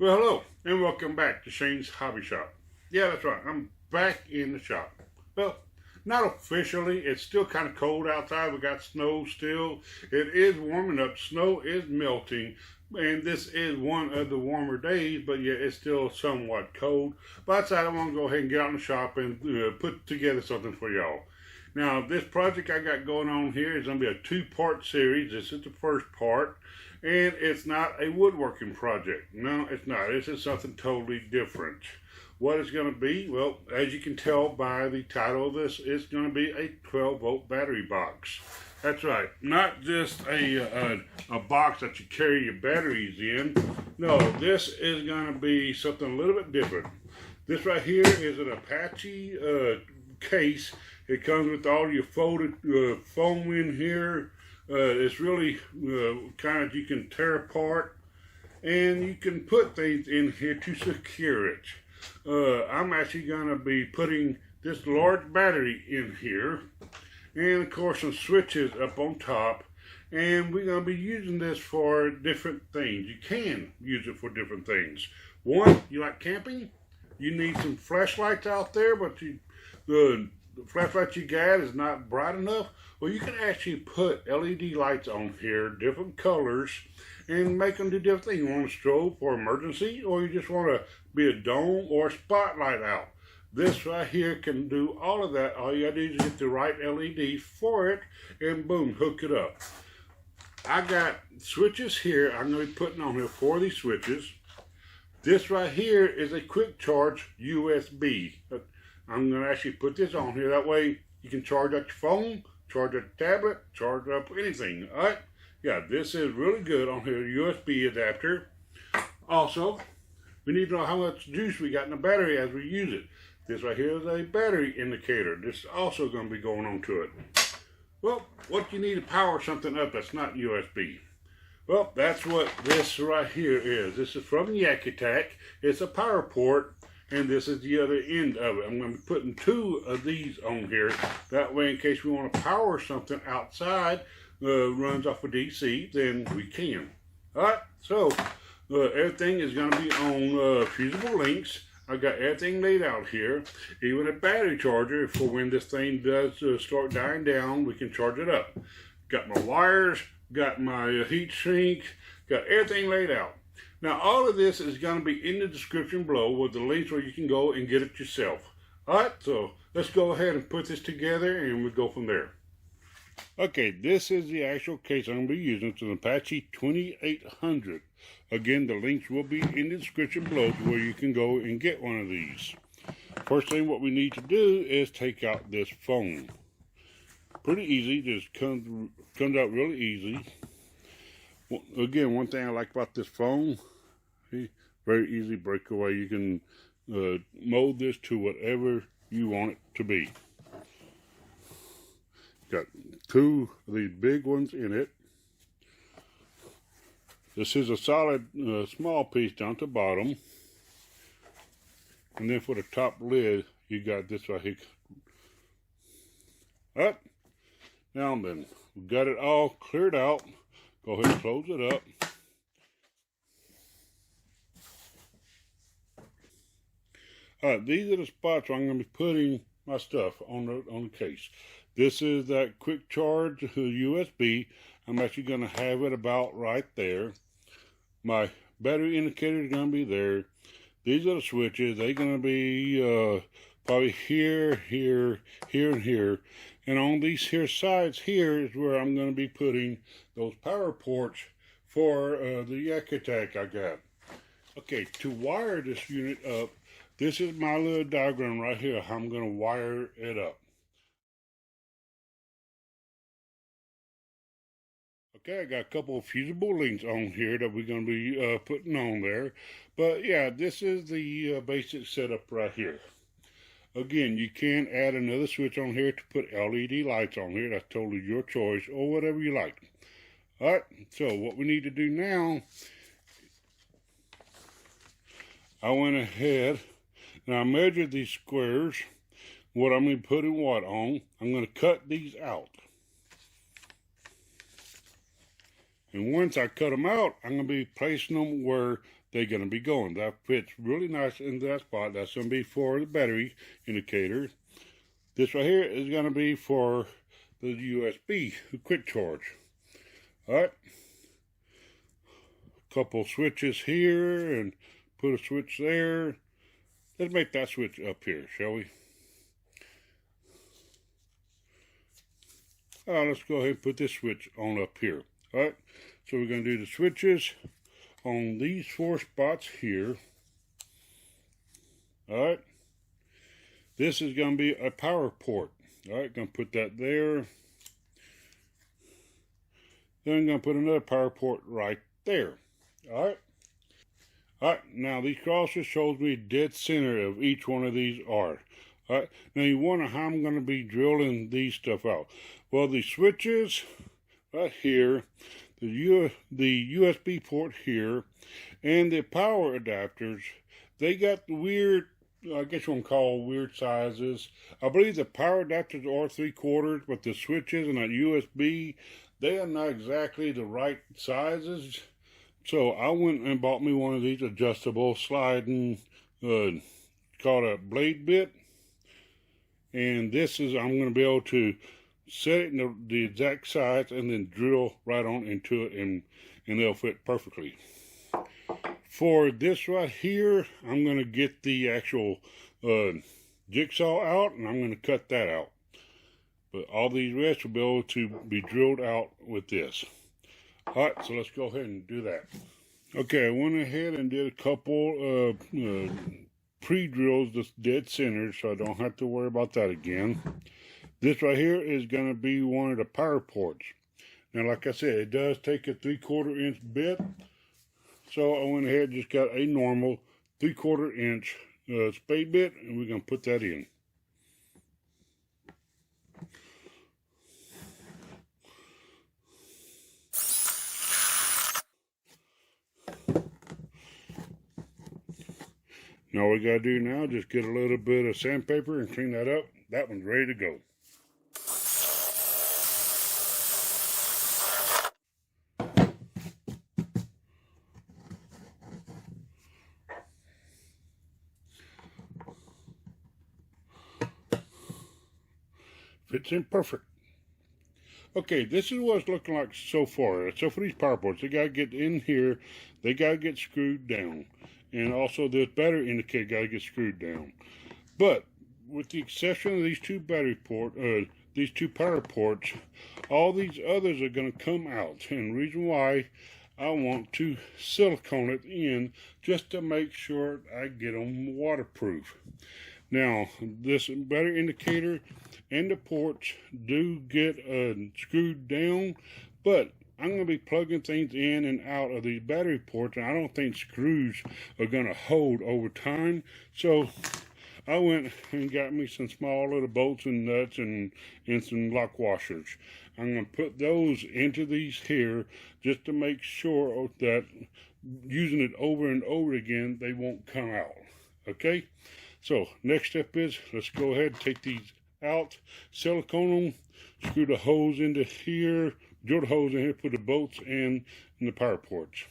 Well, hello, and welcome back to Shane's Hobby Shop. Yeah, that's right, I'm back in the shop. Well, not officially, it's still kind of cold outside. We got snow still. It is warming up, snow is melting, and this is one of the warmer days, but yeah, it's still somewhat cold. But I want to go ahead and get out in the shop and put together something for y'all. Now, this project I got going on here is going to be a two-part series. This is the first part. And it's not a woodworking project. No, it's not. This is something totally different. What it's going to be, well, as you can tell by the title of this, it's going to be a 12-volt battery box. That's right. Not just a box that you carry your batteries in. No, this is going to be something a little bit different. This right here is an Apache case. It comes with all your folded foam in here. It's really kind of, you can tear apart, and you can put things in here to secure it. I'm actually going to be putting this large battery in here, and of course some switches up on top, and we're going to be using this for different things. You can use it for different things. One, you like camping? You need some flashlights out there, but the flashlight you got is not bright enough. Well, you can actually put LED lights on here, different colors, and make them do different things. You want a strobe for emergency, or you just want to be a dome or a spotlight out. This right here can do all of that. All you gotta do is get the right LED for it, and boom, hook it up. I got switches here I'm going to be putting on here for these switches. This right here is a quick charge USB. I'm going to actually put this on here. That way you can charge up your phone, charge up your tablet, charge up anything. All right? Yeah, this is really good on here. USB adapter. Also, we need to know how much juice we got in the battery as we use it. This right here is a battery indicator. This is also going to be going on to it. Well, what you need to power something up that's not USB? Well, that's what this right here is. This is from Yak Attack. It's a power port. And this is the other end of it. I'm going to be putting two of these on here. That way, in case we want to power something outside, runs off of DC, then we can. Alright, so everything is going to be on fusible links. I got everything laid out here. Even a battery charger for when this thing does start dying down, we can charge it up. Got my wires, got my heat shrink, got everything laid out. Now, all of this is going to be in the description below with the links where you can go and get it yourself. All right, so let's go ahead and put this together, and we'll go from there. Okay, this is the actual case I'm going to be using. It's an Apache 2800. Again, the links will be in the description below to where you can go and get one of these. First thing what we need to do is take out this foam. Pretty easy, just comes out really easy. Again, one thing I like about this foam, very easy breakaway. You can mold this to whatever you want it to be. Got two of these big ones in it. This is a solid small piece down to the bottom. And then for the top lid, you got this right here. Alright, now then, we got it all cleared out. Go ahead and close it up. Alright, these are the spots where I'm going to be putting my stuff on the case. This is that quick charge USB. I'm actually going to have it about right there. My battery indicator is going to be there. These are the switches. They're going to be probably here, here, here, and here. And on these here sides here is where I'm going to be putting those power ports for the Yak Attack I got. Okay, to wire this unit up, this is my little diagram right here, how I'm going to wire it up. Okay, I got a couple of fusible links on here that we're going to be putting on there. But yeah, this is the basic setup right here. Again, you can add another switch on here to put LED lights on here. That's totally your choice, or whatever you like. Alright, so what we need to do now, I went ahead and I measured these squares, what I'm going to be putting what on. I'm going to cut these out. And once I cut them out, I'm going to be placing them where they're going to be going. That fits really nice into that spot. That's going to be for the battery indicator. This right here is going to be for the USB, the quick charge. Alright. Couple switches here and put a switch there. Let's make that switch up here, shall we? Let's go ahead and put this switch on up here. Alright, so we're going to do the switches on these 4 spots here. Alright, this is going to be a power port. Alright, going to put that there. Then I'm going to put another power port right there. Alright. Alright, now these crosses shows me dead center of each one of these are. Alright, now you wonder how I'm going to be drilling these stuff out. Well, the switches right here, the USB port here, and the power adapters, they got the weird, I guess you want to call weird sizes. I believe the power adapters are 3/4, but the switches and that USB, they are not exactly the right sizes. So I went and bought me one of these adjustable sliding, called a blade bit. And this is, I'm going to be able to set it in the exact size and then drill right on into it, and they'll fit perfectly. For this right here, I'm going to get the actual jigsaw out, and I'm going to cut that out. But all these rest will be able to be drilled out with this. Alright, so let's go ahead and do that. Okay, I went ahead and did a couple pre-drills that's dead center, so I don't have to worry about that again. This right here is going to be one of the power ports. Now, like I said, it does take a 3/4 inch bit, so I went ahead and just got a normal 3/4 inch spade bit, and we're going to put that in. Now all we got to do now is just get a little bit of sandpaper and clean that up. That one's ready to go. Fits in perfect. Okay, this is what it's looking like so far. So for these power ports, they got to get in here. They got to get screwed down. And also this battery indicator got to get screwed down. But with the exception of these two these two power ports, all these others are going to come out. And the reason why, I want to silicone it in just to make sure I get them waterproof. Now, this battery indicator and the ports do get screwed down, but I'm going to be plugging things in and out of these battery ports, and I don't think screws are going to hold over time. So I went and got me some small little bolts and nuts and some lock washers. I'm going to put those into these here just to make sure that using it over and over again, they won't come out. Okay? So next step is, let's go ahead and take these out, silicone them, screw the hose into here, drill the hose in here, put the bolts in the power ports.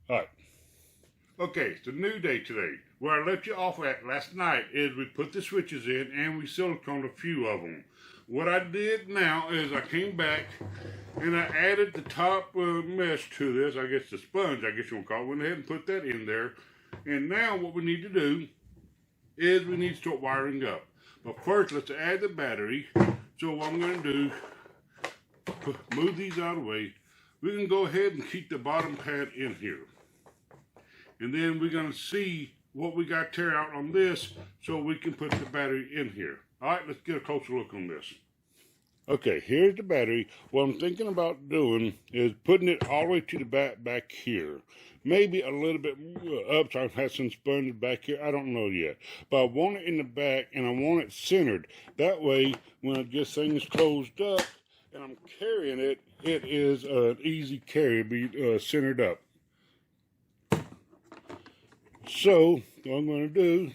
Alright. Okay, it's a new day today. Where I left you off at last night is we put the switches in and we siliconed a few of them. What I did now is I came back and I added the top mesh to this, I guess the sponge, I guess you want to call it. Went ahead and put that in there. And now what we need to do is we need to start wiring up. But first, let's add the battery. So what I'm going to do, move these out of the way. We can go ahead and keep the bottom pad in here. And then we're going to see what we got to tear out on this so we can put the battery in here. All right, let's get a closer look on this. Okay, here's the battery. What I'm thinking about doing is putting it all the way to the back here. Maybe a little bit up, so I've had some sponges back here. I don't know yet. But I want it in the back, and I want it centered. That way, when I get things closed up and I'm carrying it, it is an easy carry, be centered up. So, what I'm going to do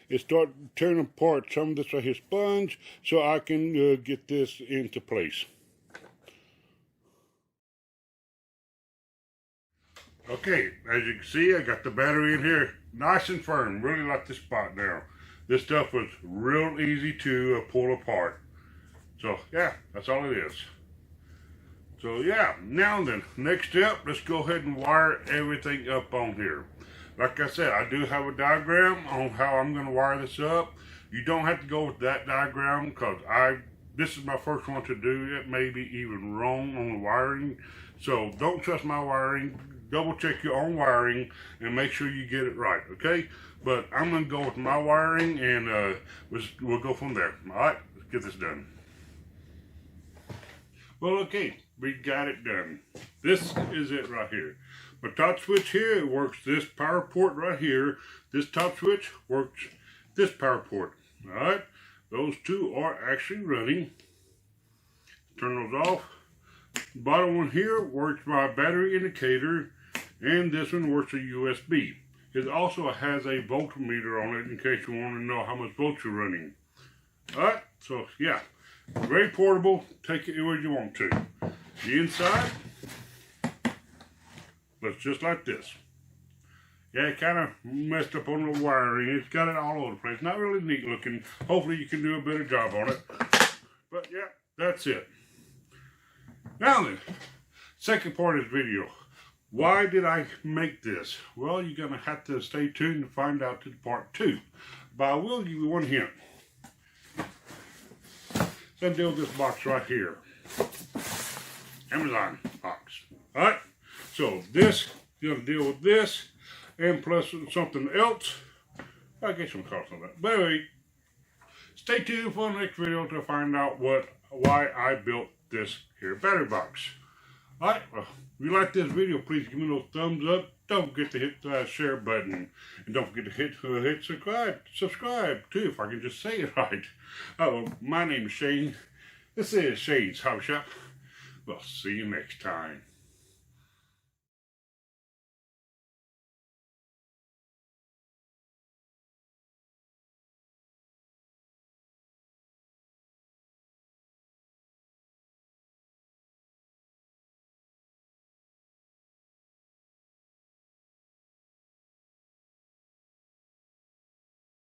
is start tearing apart some of this right here sponge so I can get this into place. Okay, as you can see, I got the battery in here nice and firm. Really like this spot now. This stuff was real easy to pull apart. So yeah, that's all it is. So yeah, now then, next step, let's go ahead and wire everything up on here. Like I said, I do have a diagram on how I'm going to wire this up. You don't have to go with that diagram because this is my first one to do it. May be even wrong on the wiring. So don't trust my wiring. Double check your own wiring and make sure you get it right, okay? But I'm going to go with my wiring and we'll go from there. All right, let's get this done. Well, okay, we got it done. This is it right here. My top switch here, it works this power port right here. This top switch works this power port. All right, those two are actually running. Turn those off. The bottom one here works my battery indicator, and this one works a USB. It also has a voltmeter on it in case you want to know how much volts you're running. All right, so yeah, very portable. Take it where you want to. The inside looks just like this. Yeah, it kind of messed up on the wiring. It's got it all over the place. Not really neat looking. Hopefully you can do a better job on it. But yeah, that's it. Now then, second part of this video. Why did I make this? Well, you're going to have to stay tuned to find out to part 2. But I will give you one hint. Let's deal with this box right here. Amazon box. Alright? So this, you're going to deal with this. And plus something else. I'll get some cost on that. But anyway, stay tuned for the next video to find out why I built this here battery box. Alright, well, if you like this video, please give me those thumbs up. Don't forget to hit the share button. And don't forget to hit subscribe too, if I can just say it right. Oh, my name is Shane. This is Shane's Hobby Shop. We'll see you next time.